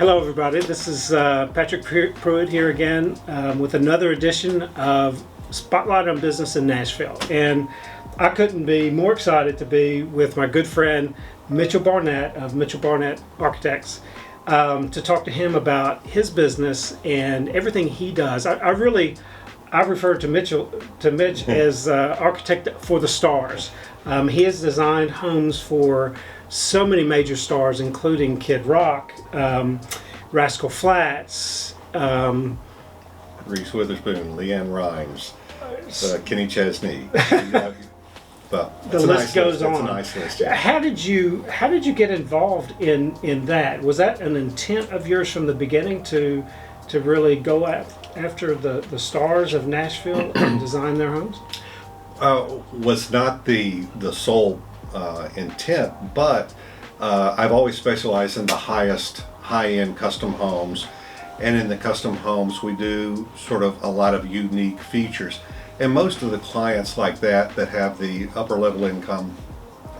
Hello, everybody. This is Patrick Pruett here again with another edition of Spotlight on Business in Nashville. And I couldn't be more excited to be with my good friend Mitchell Barnett of Mitchell Barnett Architects to talk to him about his business and everything he does. I refer to Mitch as architect for the stars. He has designed homes for so many major stars, including Kid Rock, Rascal Flatts, Reese Witherspoon, Leanne Rimes, Kenny Chesney. Well, the list goes on. That's a nice list. Yeah. How did you get involved in that? Was that an intent of yours from the beginning to really go after the stars of Nashville and design their homes? Was not the sole intent, but I've always specialized in the high-end custom homes, and in the custom homes we do sort of a lot of unique features, and most of the clients like that have the upper level income,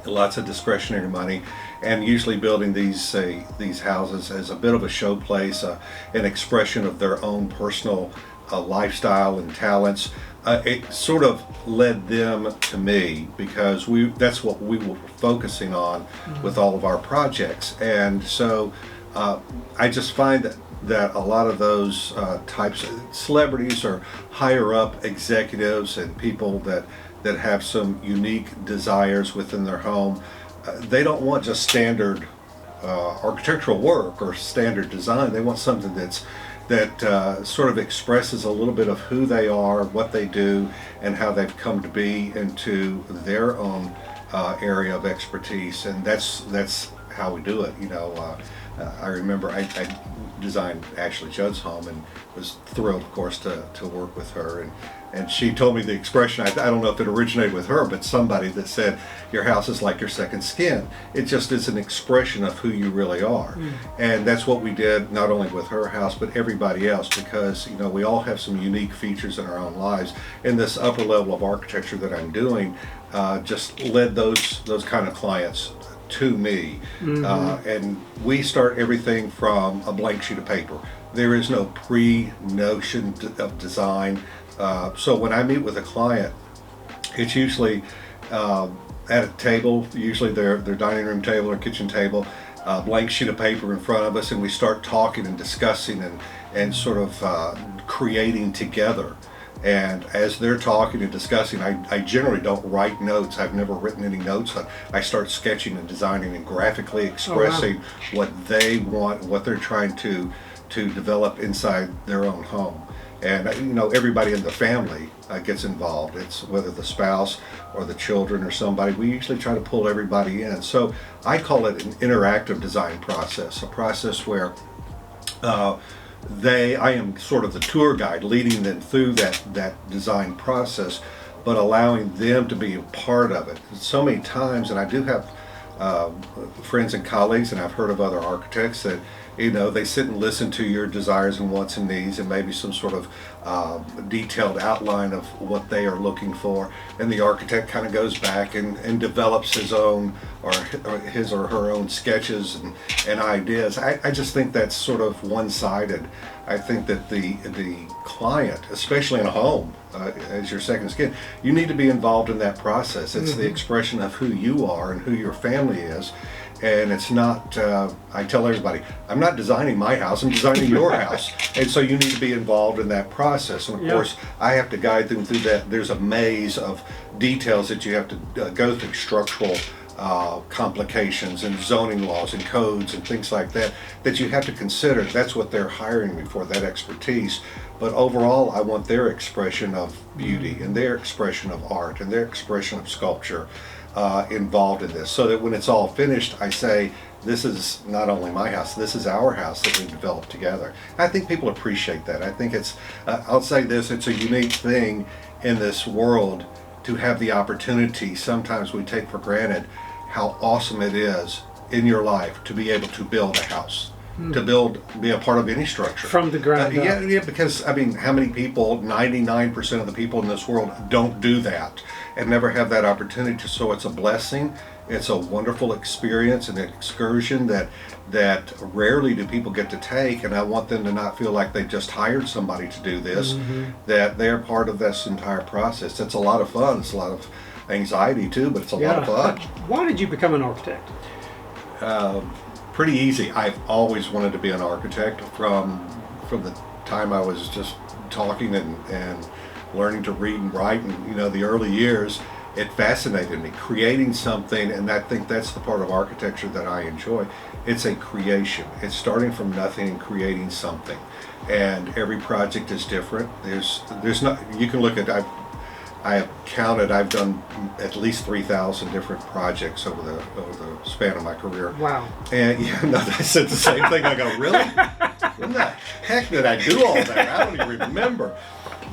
lots of discretionary money, and usually building these houses as a bit of a showplace, an expression of their own personal lifestyle and talents. It sort of led them to me because that's what we were focusing on with all of our projects. And so I just find that a lot of those types of celebrities or higher up executives and people that have some unique desires within their home, they don't want just standard architectural work or standard design. They want something that sort of expresses a little bit of who they are, what they do, and how they've come to be into their own area of expertise. And that's how we do it. I remember I designed Ashley Judd's home and was thrilled, of course, to work with her. And she told me the expression, I don't know if it originated with her, but somebody that said, your house is like your second skin. It just is an expression of who you really are. And that's what we did, not only with her house, but everybody else, because we all have some unique features in our own lives. And this upper level of architecture that I'm doing just led those kind of clients to me. And we start everything from a blank sheet of paper. There is no pre-notion of design. So when I meet with a client, it's usually at a table, usually their dining room table or kitchen table, blank sheet of paper in front of us, and we start talking and discussing and sort of creating together. And as they're talking and discussing, I generally don't write notes. I've never written any notes. I start sketching and designing and graphically expressing what they want, what they're trying to develop inside their own home. And everybody in the family gets involved. It's whether the spouse or the children or somebody. We usually try to pull everybody in. So I call it an interactive design process, a process where I am sort of the tour guide, leading them through that design process, but allowing them to be a part of it. So many times, and I do have friends and colleagues, and I've heard of other architects that they sit and listen to your desires and wants and needs, and maybe some sort of detailed outline of what they are looking for, and the architect kind of goes back and develops his own or his or her own sketches and ideas. I just think that's sort of one-sided. I think that the client, especially in a home, as your second skin, you need to be involved in that process. It's the expression of who you are and who your family is. And it's not, I tell everybody, I'm not designing my house, I'm designing your house. And so you need to be involved in that process. And of course, I have to guide them through that. There's a maze of details that you have to go through, structural complications and zoning laws and codes and things like that you have to consider. That's what they're hiring me for, that expertise. But overall, I want their expression of beauty and their expression of art and their expression of sculpture involved in this, so that when it's all finished, I say, this is not only my house, this is our house that we developed together. I think people appreciate that. I think it's, I'll say this, it's a unique thing in this world to have the opportunity. Sometimes we take for granted how awesome it is in your life to be able to build a house. be a part of any structure. From the ground up. Yeah, because, I mean, how many people, 99% of the people in this world don't do that and never have that opportunity. So it's a blessing. It's a wonderful experience, an excursion that rarely do people get to take, and I want them to not feel like they've just hired somebody to do this, that they're part of this entire process. It's a lot of fun. It's a lot of anxiety too, but it's a lot of fun. Why did you become an architect? Pretty easy. I've always wanted to be an architect from the time I was just talking and learning to read and write, and the early years. It fascinated me, creating something, and I think that's the part of architecture that I enjoy. It's a creation. It's starting from nothing and creating something, and every project is different. There's not. You can look at. I have counted. I've done at least 3,000 different projects over the span of my career. Wow. And I said the same thing. I go, really? When the heck did I do all that? I don't even remember.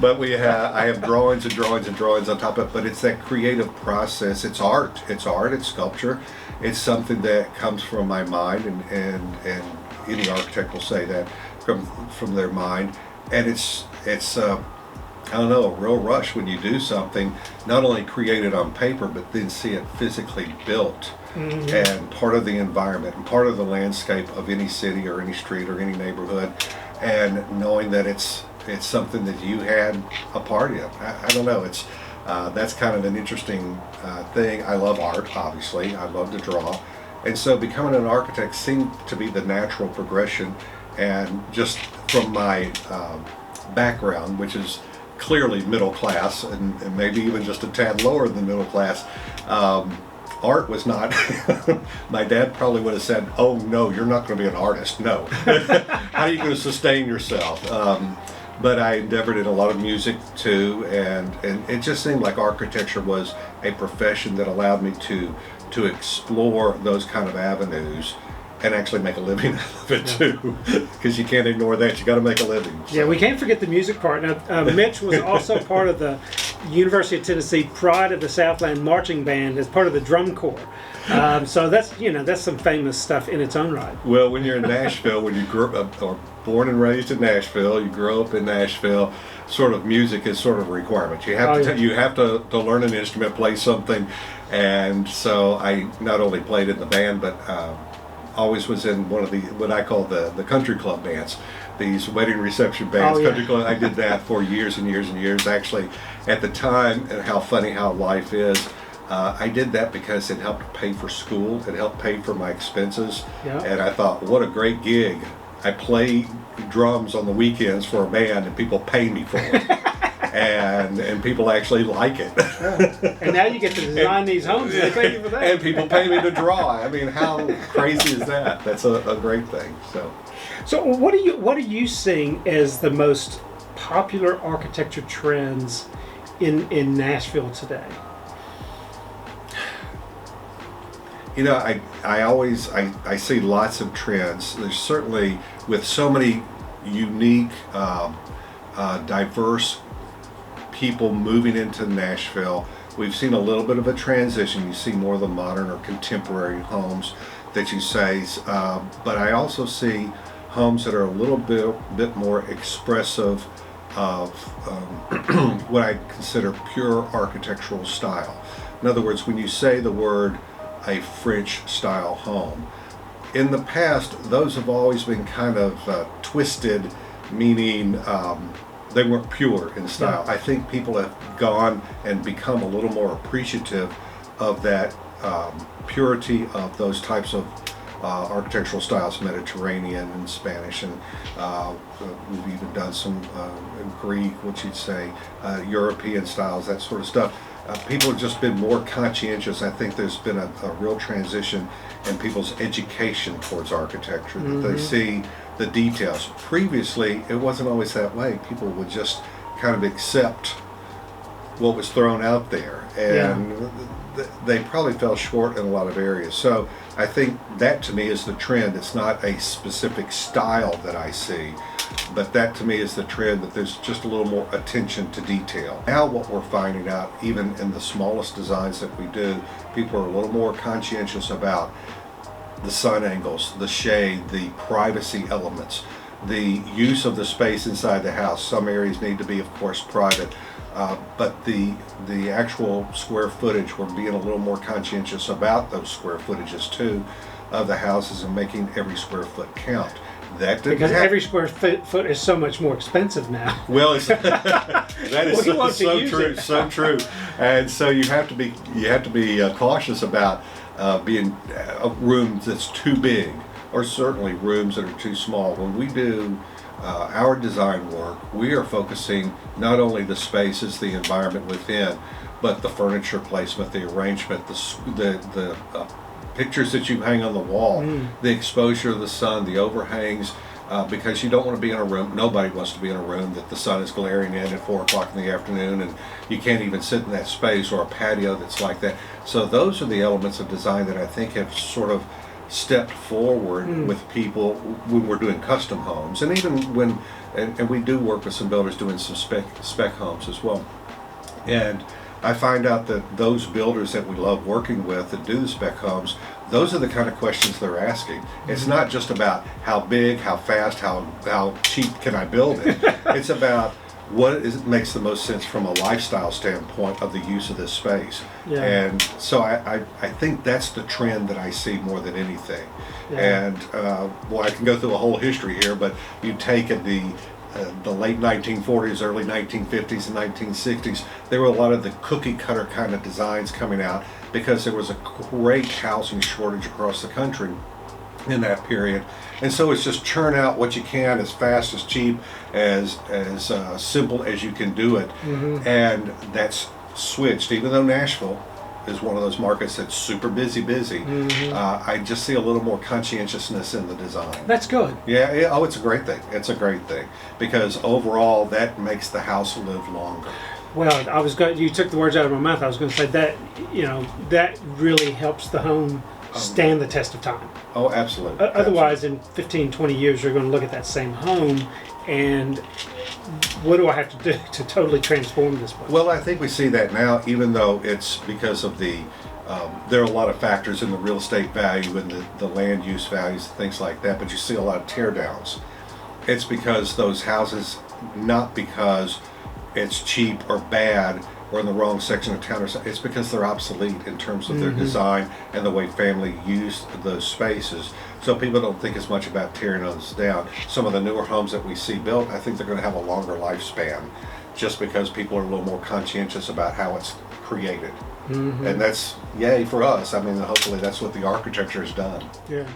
But I have drawings and drawings and drawings on top of it. But it's that creative process. It's art. It's sculpture. It's something that comes from my mind, and any architect will say that from their mind. And it's I don't know, a real rush when you do something, not only create it on paper, but then see it physically built and part of the environment and part of the landscape of any city or any street or any neighborhood, and knowing that it's something that you had a part in. I don't know, that's kind of an interesting thing. I love art, obviously. I love to draw. And so becoming an architect seemed to be the natural progression, and just from my background, which is clearly middle class, and maybe even just a tad lower than middle class, art was not. My dad probably would have said, "Oh no, you're not going to be an artist. No, how are you going to sustain yourself?" But I endeavored in a lot of music too, and it just seemed like architecture was a profession that allowed me to explore those kind of avenues and actually make a living out of it too, because you can't ignore that. You got to make a living. So. Yeah, we can't forget the music part. Now, Mitch was also part of the University of Tennessee Pride of the Southland Marching Band as part of the drum corps. So that's some famous stuff in its own right. Well, when you're in Nashville, when you grew up or born and raised in Nashville, you grow up in Nashville. Sort of music is sort of a requirement. You have to learn an instrument, play something, and so I not only played in the band, but always was in one of what I call the country club bands, these wedding reception bands. Country club. I did that for years and years and years. Actually, at the time, and how funny how life is, I did that because it helped pay for school. It helped pay for my expenses, and I thought, what a great gig! I play drums on the weekends for a band, and people pay me for it. And people actually like it. And now you get to design these homes, and they pay you for that. And people pay me to draw. I mean, how crazy is that? That's a great thing. So what are you seeing as the most popular architecture trends in Nashville today? I see lots of trends. There's certainly, with so many unique, diverse people moving into Nashville, we've seen a little bit of a transition. You see more of the modern or contemporary homes that you say, but I also see homes that are a little bit more expressive of what I consider pure architectural style. In other words, when you say the word a French style home, in the past those have always been kind of twisted, meaning they weren't pure in style. I think people have gone and become a little more appreciative of that purity of those types of architectural styles, Mediterranean and Spanish, and we've even done some Greek, what you'd say, European styles, that sort of stuff. People have just been more conscientious. I think there's been a real transition in people's education towards architecture, that they see the details. Previously, it wasn't always that way. People would just kind of accept what was thrown out there, and they probably fell short in a lot of areas. So I think that to me is the trend. It's not a specific style that I see, but that to me is the trend, that there's just a little more attention to detail. Now what we're finding out, even in the smallest designs that we do, people are a little more conscientious about the sun angles, the shade, the privacy elements, the use of the space inside the house. Some areas need to be, of course, private, but the actual square footage, we're being a little more conscientious about those square footages too of the houses and making every square foot count. That because every square foot is so much more expensive now. Well, it's, that is so true, so true. And so you have to be cautious about being a room that's too big, or certainly rooms that are too small. When we do our design work, we are focusing not only the spaces, the environment within, but the furniture placement, the arrangement, the pictures that you hang on the wall, the exposure of the sun, the overhangs, because you don't want to be in a room, nobody wants to be in a room that the sun is glaring in at 4 o'clock in the afternoon and you can't even sit in that space, or a patio that's like that. So those are the elements of design that I think have sort of stepped forward with people when we're doing custom homes, and even when, and we do work with some builders doing some spec homes as well. And I find out that those builders that we love working with that do the spec homes, those are the kind of questions they're asking. It's not just about how big, how fast, how cheap can I build it. It's about makes the most sense from a lifestyle standpoint of the use of this space. Yeah. And so I think that's the trend that I see more than anything. Yeah. And well, I can go through a whole history here, but you take it the late 1940s, early 1950s, and 1960s, there were a lot of the cookie cutter kind of designs coming out because there was a great housing shortage across the country in that period. And so it's just churn out what you can as fast, as cheap, as simple as you can do it. And that's switched. Even though Nashville is one of those markets that's super busy. I just see a little more conscientiousness in the design. That's good. Yeah. Oh, it's a great thing. It's a great thing because overall that makes the house live longer. Well, you took the words out of my mouth. I was going to say that, that really helps the home stand the test of time. Oh, absolutely. Otherwise, in 15, 20 years, you're going to look at that same home and what do I have to do to totally transform this place? Well, I think we see that now, even though it's because of there are a lot of factors in the real estate value and the land use values, things like that, but you see a lot of tear downs. It's because those houses, not because it's cheap or bad or in the wrong section of town, it's because they're obsolete in terms of their design and the way family used those spaces. So people don't think as much about tearing those down. Some of the newer homes that we see built, I think they're going to have a longer lifespan just because people are a little more conscientious about how it's created. And that's yay for us. I mean, hopefully that's what the architecture has done. Yeah.